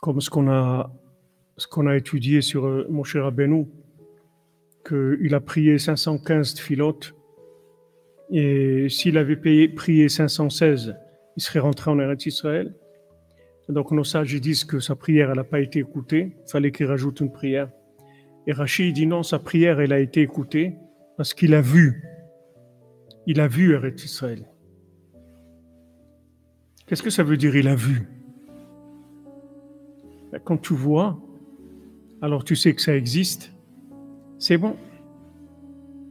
comme ce qu'on a étudié sur Moshe Rabbeinu, qu'il a prié 515 tfilotes, et s'il avait prié 516, il serait rentré en Eretz Israël. Donc nos sages disent que sa prière elle n'a pas été écoutée, il fallait qu'il rajoute une prière. Et Rashi dit non, sa prière elle a été écoutée parce qu'il a vu Eretz Israël. Qu'est-ce que ça veut dire il a vu? Quand tu vois, alors tu sais que ça existe, c'est bon.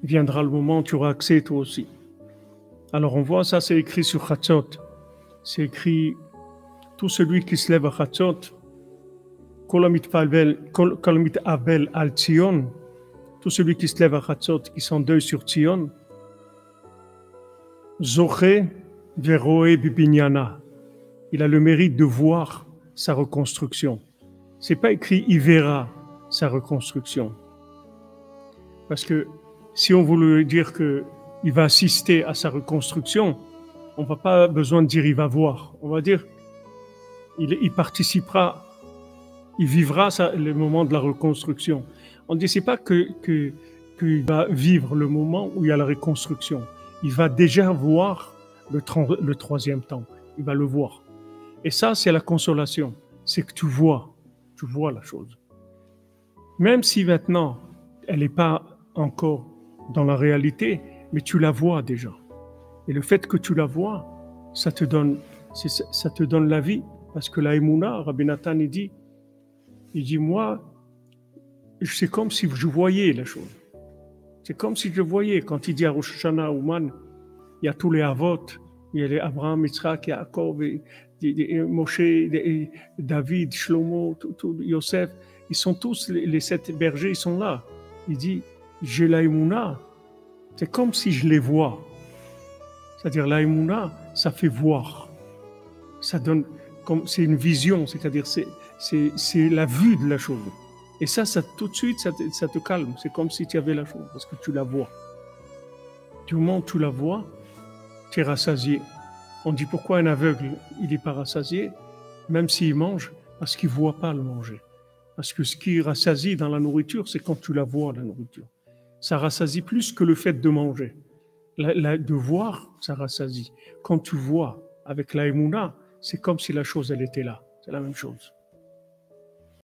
Il viendra le moment où tu auras accès toi aussi. Alors on voit ça, c'est écrit sur Chatzot. C'est écrit, tout celui qui se lève à Chatzot, Kol mit'avel al Tzion, tout celui qui se lève à Chatzot, qui s'endeuille sur Tzion, Zoché veroé bibinyana. Il a le mérite de voir sa reconstruction. C'est pas écrit il verra sa reconstruction. Parce que si on voulait dire qu'il va assister à sa reconstruction, on va pas besoin de dire il va voir. On va dire il participera, il vivra le moment de la reconstruction. On dit c'est pas qu'il va vivre le moment où il y a la reconstruction. Il va déjà voir le troisième temple. Il va le voir. Et ça, c'est la consolation. C'est que tu vois la chose. Même si maintenant, elle n'est pas encore dans la réalité, mais tu la vois déjà. Et le fait que tu la vois, ça te donne la vie. Parce que la Emouna, Rabbi Nathan, il dit, moi, c'est comme si je voyais la chose. C'est comme si je voyais, quand il dit à Rosh Hashanah, Ouman, il y a tous les Avot, il y a les Abraham, Yitzhak, Yaakov, Moshe, David, Shlomo, Yosef, ils sont tous, les 7 bergers, ils sont là. Il dit, j'ai la Emouna, c'est comme si je les vois. C'est-à-dire la Emouna, ça fait voir. Ça donne, c'est une vision, c'est-à-dire c'est la vue de la chose. Et ça tout de suite, ça te calme. C'est comme si tu avais la chose, parce que tu la vois. Du moment où tu la vois, tu es rassasié. On dit pourquoi un aveugle, il n'est pas rassasié, même s'il mange, parce qu'il ne voit pas le manger. Parce que ce qui rassasie dans la nourriture, c'est quand tu la vois, la nourriture. Ça rassasie plus que le fait de manger. De voir, ça rassasie. Quand tu vois avec la Emouna, c'est comme si la chose, elle était là. C'est la même chose.